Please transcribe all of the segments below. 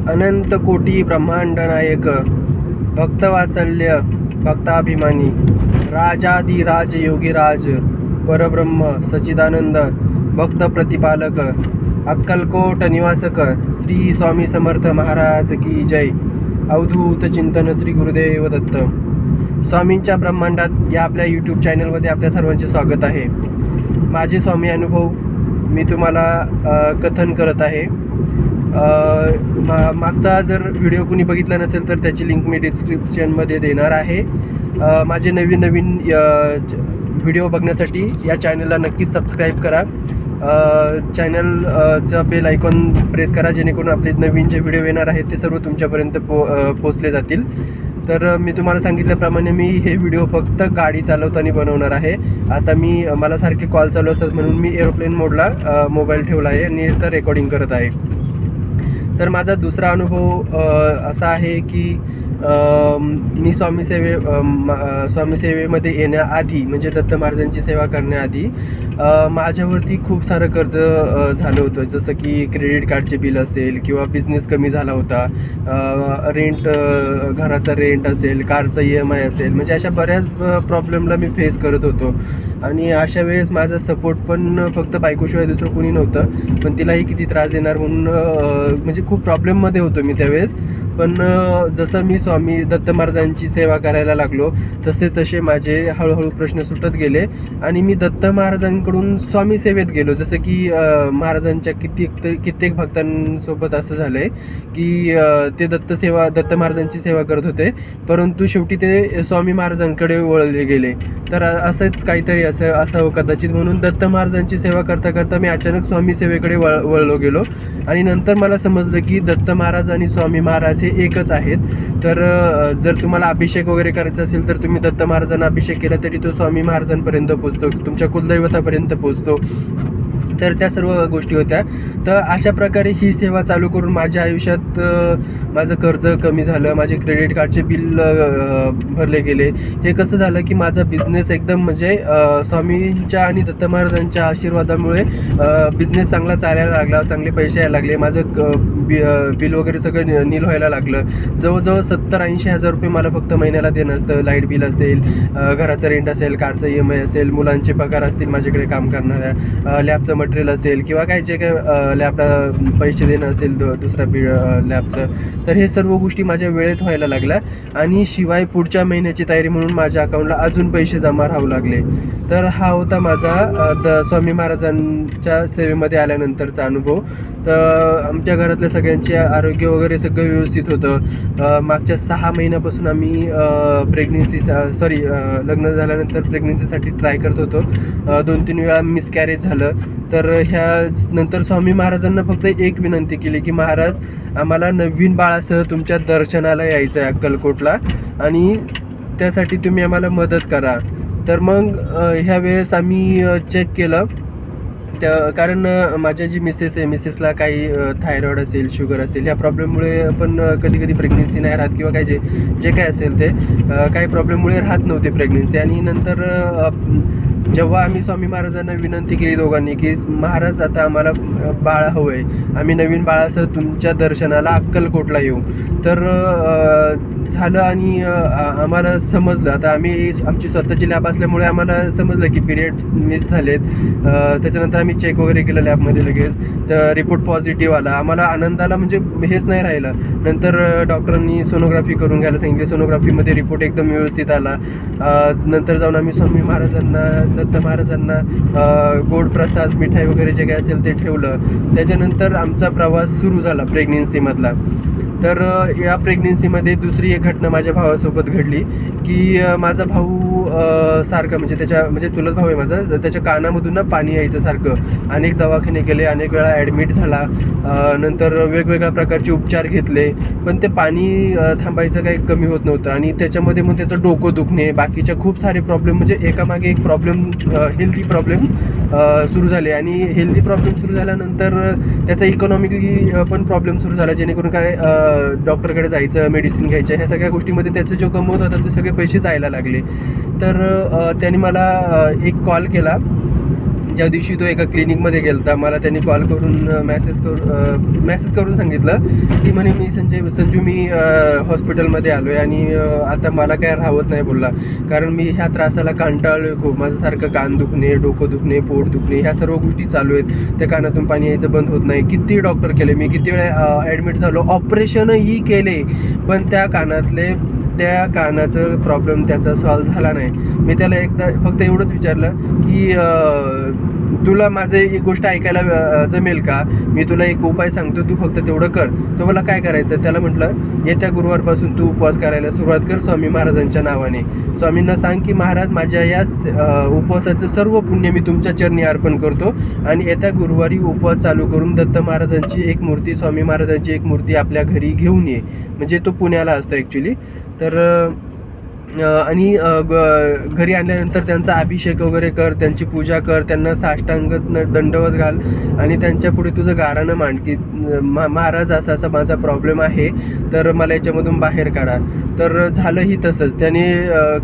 अनंत कोटी ब्रह्मांड नायक, भक्तवात्सल्य भक्ताभिमानी, राजाधिराज योगीराज, परब्रह्म सच्चिदानंद, भक्त प्रतिपालक, अक्कलकोट निवासक, श्री स्वामी समर्थ महाराज की जय. अवधूत चिंतन श्री गुरुदेव दत्त. स्वामींच्या ब्रह्मांडात या आपल्या यूट्यूब चॅनलमध्ये आपल्या सर्वांचे स्वागत आहे. माझे स्वामी अनुभव मी तुम्हाला कथन करत आहे. मागचा जर व्हिडिओ कुणी बघितला नसेल तर त्याची लिंक मी डिस्क्रिप्शनमध्ये देणार आहे. माझे नवीन व्हिडिओ बघण्यासाठी या चॅनलला नक्कीच सबस्क्राईब करा. चॅनलचा बेल आयकॉन प्रेस करा, जेणेकरून आपले नवीन जे व्हिडिओ येणार आहेत ते सर्व तुमच्यापर्यंत पोचले जातील. तर मी तुम्हाला सांगितल्याप्रमाणे मी हे व्हिडिओ फक्त गाडी चालवताना बनवणार आहे. आता मला सारखे कॉल चालू असतात म्हणून मी एरोप्लेन मोडला मोबाईल ठेवला आहे आणि तर रेकॉर्डिंग करत आहे. तर माझा दुसरा अनुभव असा आहे की मी स्वामी सेवेमध्ये येण्याआधी म्हणजे दत्त महाराजांची सेवा करण्याआधी माझ्यावरती खूप सारं कर्ज झालं होतं. जसं की क्रेडिट कार्डचे बिल असेल किंवा बिझनेस कमी झाला होता, घराचा रेंट असेल, कारचा EMI असेल, म्हणजे अशा बऱ्याच प्रॉब्लेमला मी फेस करत होतो. आणि अशा वेळेस माझा सपोर्ट पण फक्त बायकोशिवाय दुसरं कोणी नव्हतं. पण तिलाही किती त्रास देणार म्हणून म्हणजे खूप प्रॉब्लेममध्ये होतो मी त्यावेळेस. पण जसं मी स्वामी दत्त महाराजांची सेवा करायला लागलो तसे माझे हळूहळू प्रश्न सुटत गेले आणि मी दत्त महाराजांकडून स्वामी सेवेत गेलो. जसं की महाराजांच्या कित्येक भक्तांसोबत असं झालं आहे की ते दत्त महाराजांची सेवा करत होते, परंतु शेवटी ते स्वामी महाराजांकडे वळले गेले. तर असंच काहीतरी असावं कदाचित, म्हणून दत्त महाराजांची सेवा करता करता मी अचानक स्वामी सेवेकडे वळलो गेलो. आणि नंतर मला समजलं की दत्त महाराज आणि स्वामी महाराज हे एकच आहेत. तर जर तुम्हाला अभिषेक वगैरे करायचा असेल तर तुम्ही दत्त महाराजांना अभिषेक केला तरी तो स्वामी महाराजांपर्यंत पोचतो, तुमच्या कुलदैवतापर्यंत पोचतो. तर त्या सर्व गोष्टी होत्या. तर अशा प्रकारे ही सेवा चालू करून माझ्या आयुष्यात माझं कर्ज कमी झालं, माझे क्रेडिट कार्डचे बिल भरले गेले. हे कसं झालं की माझा बिझनेस एकदम म्हणजे स्वामींच्या आणि दत्त महाराजांच्या आशीर्वादामुळे बिझनेस चांगला चालायला लागला, चांगले पैसे यायला लागले. माझं बिल वगैरे सगळं नील व्हायला लागलं. जवळजवळ 70-80 हजार रुपये मला फक्त महिन्याला देणं असतं. लाईट बिल असेल, घराचं रेंट असेल, कारचं EMI असेल, मुलांचे पगार असतील माझ्याकडे काम करणाऱ्या, लॅबचं मटेरियल असेल किंवा काय जे काय लॅबला पैसे देणं असेल दुसऱ्या लॅबचं. तर हे सर्व गोष्टी माझ्या वेळेत व्हायला लागल्या आणि शिवाय पुढच्या महिन्याची तयारी म्हणून माझ्या अकाउंटला अजून पैसे जमा राहू लागले. तर हा होता माझा स्वामी महाराजांच्या सेवेमध्ये आल्यानंतरचा अनुभव. तर आमच्या घरातल्या सगळ्यांचे आरोग्य वगैरे सगळं व्यवस्थित होतं. मागच्या 6 महिन्यापासून आम्ही लग्न झाल्यानंतर प्रेग्नेन्सीसाठी ट्राय करत होतो. 2-3 वेळा मिसकॅरेज झालं. तर ह्या नंतर स्वामी महाराजांना फक्त एक विनंती केली की महाराज, आम्हाला नवीन बाळासह तुमच्या दर्शनाला यायचं आहे अक्कलकोटला आणि त्यासाठी तुम्ही आम्हाला मदत करा. तर मग ह्या वेळेस आम्ही चेक केलं. कारण माझ्या जी मिसेस आहे, मिसेसला काही थायरॉईड असेल, शुगर असेल, ह्या प्रॉब्लेममुळे पण कधी प्रेग्नेन्सी नाही राहत किंवा काय जे काय असेल ते काही प्रॉब्लेममुळे राहत नव्हते प्रेग्नेन्सी. आणि नंतर जेव्हा आम्ही स्वामी महाराजांना विनंती केली दोघांनी की महाराज आता आम्हाला बाळ हवं आहे, आम्ही नवीन बाळासह तुमच्या दर्शनाला अक्कलकोटला येऊ. तर झालं आणि आम्हाला समजलं. आता आमची स्वतःची लॅब असल्यामुळे आम्हाला समजलं की पिरियड्स मिस झालेत. त्याच्यानंतर आम्ही चेक वगैरे केलं लॅबमध्ये लगेच. तर रिपोर्ट पॉझिटिव्ह आला. आम्हाला आनंदाला म्हणजे हेच नाही राहिलं. नंतर डॉक्टरांनी सोनोग्राफी करून घ्यायला सांगितली. सोनोग्राफीमध्ये रिपोर्ट एकदम व्यवस्थित आला. नंतर जाऊन आम्ही स्वामी महाराजांना, दत्त महाराजांना गोड प्रसाद, मिठाई वगैरे जे काय असेल ते ठेवलं. त्याच्यानंतर आमचा प्रवास सुरू झाला प्रेग्नेन्सीमधला. तर या प्रेग्नेन्सीमध्ये दुसरी एक घटना माझ्या भावासोबत घडली की माझा भाऊ सारखं म्हणजे चुलत भाऊ आहे माझा, त्याच्या कानामधून ना पाणी यायचं सारखं. अनेक दवाखाने केले, अनेक वेळा ॲडमिट झाला. नंतर वेगवेगळ्या प्रकारचे उपचार घेतले, पण ते पाणी थांबायचं काही कमी होत नव्हतं. आणि त्याच्यामध्ये मग त्याचं डोकं दुखणे, बाकीच्या खूप सारे प्रॉब्लेम, म्हणजे एकामागे एक प्रॉब्लेम, हेल्दी प्रॉब्लेम सुरू झाले. आणि हेल्दी प्रॉब्लेम सुरू झाल्यानंतर त्याचा इकॉनॉमिकली पण प्रॉब्लेम सुरू झाला, जेणेकरून काय डॉक्टरकडे जायचं, मेडिसिन घ्यायचं, ह्या सगळ्या गोष्टीमध्ये त्याचं जो कमवत होता ते सगळे पैसे जायला लागले. तर त्याने मला एक कॉल केला ज्या दिवशी तो एका क्लिनिकमध्ये गेलता, मला त्यांनी कॉल करून मेसेज करून सांगितलं की म्हणे संजू मी हॉस्पिटलमध्ये आलो आहे आणि आता मला काय राहत नाही बोलला, कारण मी ह्या त्रासाला कंटाळलो आहे खूप. माझं सारखं कान दुखणे, डोकं दुखणे, पोट दुखणे, ह्या सर्व गोष्टी चालू आहेत. त्या कानातून पाणी यायचं बंद होत नाही. किती डॉक्टर केले मी, किती वेळा ॲडमिट झालो, ऑपरेशनही केले, पण त्या कानाचं प्रॉब्लेम त्याचा सॉल्व्ह झाला नाही. मी त्याला एकदा फक्त एवढंच विचारलं की तुला माझं एक गोष्ट ऐकायला जमेल का, मी तुला एक उपाय सांगतो, तू फक्त तेवढं कर. तो मला काय करायचं, त्याला म्हटलं येत्या गुरुवारपासून तू उपवास करायला सुरुवात कर स्वामी महाराजांच्या नावाने. स्वामींना सांग की महाराज माझ्या या उपवासाचं सर्व पुण्य मी तुमच्या चरणी अर्पण करतो आणि येत्या गुरुवारी उपवास चालू करून दत्त महाराजांची एक मूर्ती, स्वामी महाराजांची एक मूर्ती आपल्या घरी घेऊन ये. म्हणजे तो पुण्याला असतो ॲक्च्युली. तर आणि घरी आणल्यानंतर त्यांचा अभिषेक वगैरे कर, त्यांची पूजा कर, त्यांना साष्टांग दंडवत घाल आणि त्यांच्या पुढे तुझं गाराणं मांड की महाराज असा असा माझा प्रॉब्लेम आहे, तर मला याच्यामधून बाहेर काढा. तर झालंही तसंच. त्याने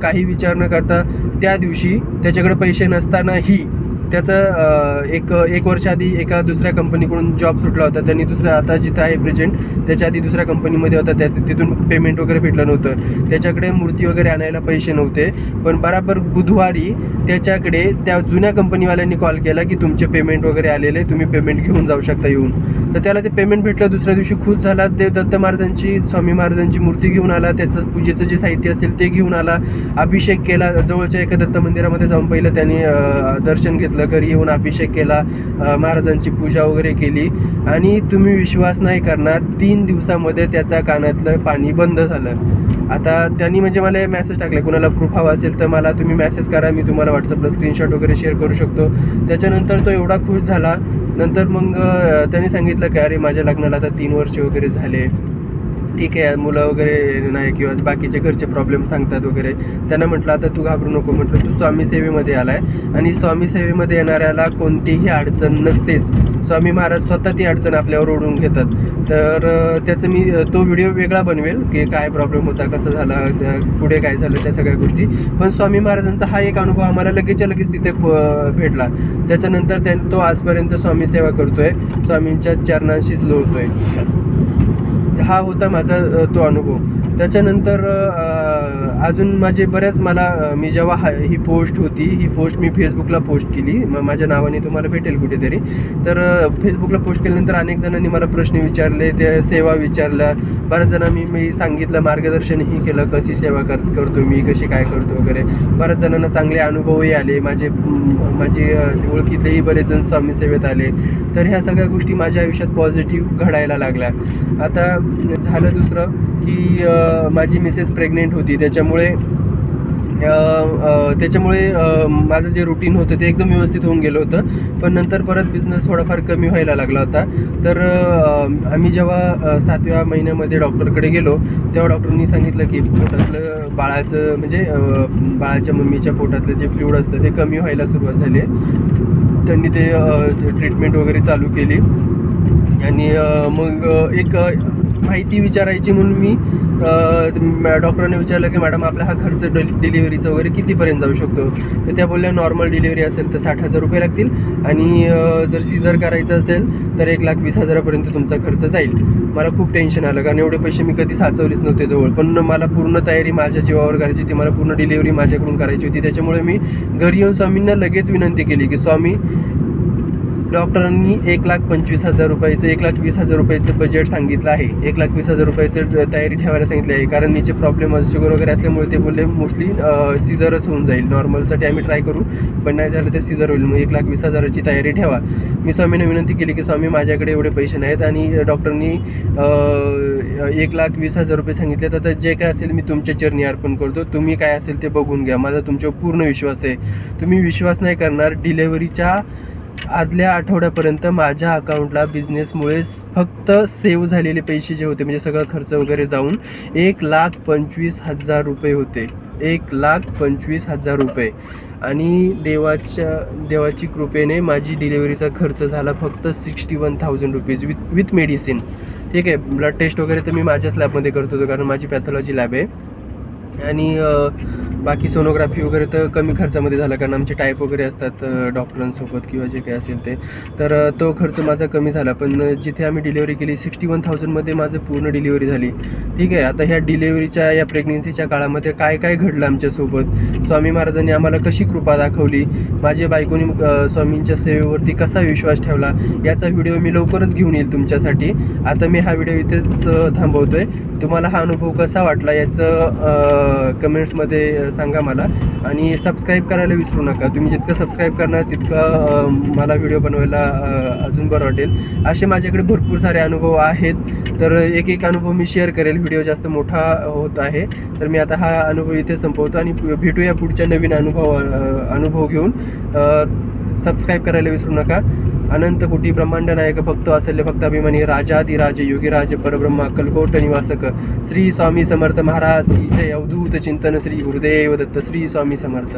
काही विचार न करता त्या दिवशी त्याच्याकडे पैसे नसतानाही त्याचं एक वर्ष आधी एका दुसऱ्या कंपनीकडून जॉब सुटला होता. त्यांनी आता जिथं आहे प्रेझेंट, त्याच्या आधी दुसऱ्या कंपनीमध्ये होता, तिथून पेमेंट वगैरे भेटलं नव्हतं. त्याच्याकडे मूर्ती वगैरे आणायला पैसे नव्हते. पण बराबर बुधवारी त्याच्याकडे त्या जुन्या कंपनीवाल्यांनी कॉल केला की तुमचे पेमेंट वगैरे आलेले, तुम्ही पेमेंट घेऊन जाऊ शकता येऊन. तर त्याला ते पेमेंट भेटलं. दुसऱ्या दिवशी खुश झाला. ते दत्त महाराजांची, स्वामी महाराजांची मूर्ती घेऊन आला, त्याचं पूजेचं जे साहित्य असेल ते घेऊन आला, अभिषेक केला. जवळच्या एका दत्त मंदिरामध्ये जाऊन पहिलं त्यांनी दर्शन घेतलं, घरी येऊन अभिषेक केला, महाराजांची पूजा वगैरे केली आणि तुम्ही विश्वास नाही करणार, 3 दिवसामध्ये त्याच्या कानातलं पाणी बंद झालं. आता त्यांनी म्हणजे मला मेसेज टाकले, कुणाला प्रूफ हवा असेल तर मला तुम्ही मेसेज करा, मी तुम्हाला व्हॉट्सअपला स्क्रीनशॉट वगैरे शेअर करू शकतो. त्याच्यानंतर तो एवढा खुश झाला. नंतर मग त्यांनी सांगितलं की अरे माझ्या लग्नाला आता 3 वर्ष वगैरे झाले, ठीक आहे, मुलं वगैरे नाही किंवा बाकीचे घरचे प्रॉब्लेम सांगतात वगैरे. त्यांना म्हटलं आता तू घाबरू नको, म्हटलं तू स्वामी सेवेमध्ये आला आहे आणि स्वामी सेवेमध्ये येणाऱ्याला कोणतीही अडचण नसतेच. स्वामी महाराज स्वतः ती अडचण आपल्यावर ओढून घेतात. तर त्याचं मी तो व्हिडिओ वेगळा बनवेल की काय प्रॉब्लेम होता, कसं झालं, पुढे काय झालं, त्या सगळ्या गोष्टी. पण स्वामी महाराजांचा हा एक अनुभव आम्हाला लगेचच्या लगेच तिथे भेटला. त्याच्यानंतर तो आजपर्यंत स्वामी सेवा करतोय, स्वामींच्या चरणांशीच लोळतोय. हा होता माझा तो अनुभव. त्याच्यानंतर अजून माझे बऱ्याच मी जेव्हा ही पोस्ट मी फेसबुकला पोस्ट केली, माझ्या नावाने तुम्हाला भेटेल कुठेतरी. तर फेसबुकला पोस्ट केल्यानंतर अनेक जणांनी मला प्रश्न विचारले, ते सेवा विचारल्या. बऱ्याच जणांनी मी सांगितलं, मार्गदर्शनही केलं, कशी सेवा करतो मी, कशी काय करतो वगैरे. बऱ्याच जणांना चांगले अनुभवही आले. माझे ओळखीतलेही बरेच जण स्वामी सेवेत आले. तर ह्या सगळ्या गोष्टी माझ्या आयुष्यात पॉझिटिव्ह घडायला लागल्या. आता झालं दुसरं की माझी मिसेस प्रेग्नेंट होती. त्याच्यामुळे माझं जे रुटीन होतं ते एकदम व्यवस्थित होऊन गेलं होतं. पण नंतर परत बिझनेस थोडाफार कमी व्हायला लागला होता. तर आम्ही जेव्हा 7व्या महिन्यामध्ये डॉक्टरकडे गेलो, तेव्हा डॉक्टरनी सांगितलं की पोटातलं बाळाचं म्हणजे बाळाच्या मम्मीच्या पोटातलं जे फ्लूइड असतं ते कमी व्हायला सुरुवात झाली आहे. त्यांनी ते ट्रीटमेंट वगैरे चालू केली आणि मग एक माहिती विचारायची म्हणून मी डॉक्टरांनी विचारलं की मॅडम आपला हा खर्च डिलिव्हरीचा वगैरे कितीपर्यंत जाऊ शकतो. तर त्या बोलल्या नॉर्मल डिलिव्हरी असेल तर 60,000 रुपये लागतील आणि जर सीझर करायचं असेल तर 1,20,000 तुमचा खर्च जाईल. मला खूप टेन्शन आलं, कारण एवढे पैसे मी कधी साचवलेच नव्हते जवळ. पण मला पूर्ण तयारी माझ्या जीवावर करायची होती, मला पूर्ण डिलिव्हरी माझ्याकडून करायची होती. त्याच्यामुळे मी घरी येऊन स्वामींना लगेच विनंती केली की स्वामी, डॉक्टरांनी 1,25,000 रुपयाचं 1,20,000 रुपयाचं बजेट सांगितलं आहे, 1,20,000 रुपयाचं तयारी ठेवायला सांगितली आहे. कारण नीचे प्रॉब्लेम शुगर वगैरे असल्यामुळे ते बोलले मोस्टली सीझरच होऊन जाईल, नॉर्मलसाठी आम्ही ट्राय करू, पण नाही झालं तर सीझर होईल, मग 1,20,000ची तयारी ठेवा. मी स्वामींना विनंती केली की स्वामी माझ्याकडे एवढे पैसे नाहीत आणि डॉक्टरनी 1,20,000 रुपये सांगितले, तर जे काय असेल मी तुमच्या चरणी अर्पण करतो, तुम्ही काय असेल ते बघून घ्या, माझा तुमच्यावर पूर्ण विश्वास आहे. तुम्ही विश्वास नाही करणार, डिलेव्हरीच्या आदल्या आठवड्यापर्यंत माझ्या अकाउंटला बिझनेसमुळे फक्त सेव्ह झालेले पैसे जे होते, म्हणजे सगळं खर्च वगैरे जाऊन 1,25,000 रुपये होते. 1,25,000 रुपये. आणि देवाची कृपेने माझी डिलेव्हरीचा खर्च झाला फक्त 61,000 रुपीज विथ मेडिसिन. ठीक आहे, ब्लड टेस्ट वगैरे तर मी माझ्याच लॅबमध्ये करत होतो, कारण माझी पॅथॉलॉजी लॅब आहे. आणि बाकी सोनोग्राफी वगैरे तर कमी खर्चामध्ये झाला, कारण आमचे टाईप वगैरे असतात डॉक्टरांसोबत किंवा जे काही असेल ते, तर तो खर्च माझा कमी झाला. पण जिथे आम्ही डिलिव्हरी केली 61,000मध्ये माझं पूर्ण डिलिव्हरी झाली. ठीक आहे. आता ह्या डिलिव्हरीच्या या प्रेग्नेन्सीच्या काळामध्ये काय काय घडलं आमच्यासोबत, स्वामी महाराजांनी आम्हाला कशी कृपा दाखवली, माझ्या बायकोनी स्वामींच्या सेवेवरती कसा विश्वास ठेवला, याचा व्हिडिओ मी लवकरच घेऊन येईल तुमच्यासाठी. आता मी हा व्हिडिओ इथेच थांबवतोय. तुम्हाला हा अनुभव कसा वाटला याचं कमेंट्समध्ये सांगा मला, आणि सबस्क्राईब करायला विसरू नका. तुम्ही जितकं सबस्क्राईब करणार तितकं मला व्हिडिओ बनवायला अजून बरं वाटेल. असे माझ्याकडे भरपूर सारे अनुभव आहेत, तर एक एक अनुभव मी शेअर करेल. व्हिडिओ जास्त मोठा होत आहे, तर मी आता हा अनुभव इथे संपवतो आणि भेटूया पुढच्या नवीन अनुभव घेऊन. सबस्क्राईब करायला विसरू नका. अनंत कोटी ब्रह्मांड नायक भक्त वात्सल्य भक्ताभिमानी राजाधिराज योगीराज परब्रह्म अक्कलकोट निवासक श्री स्वामी समर्थ महाराज की जय. अवधूत चिंतन श्री गुरुदेव दत्त. श्री स्वामी समर्थ.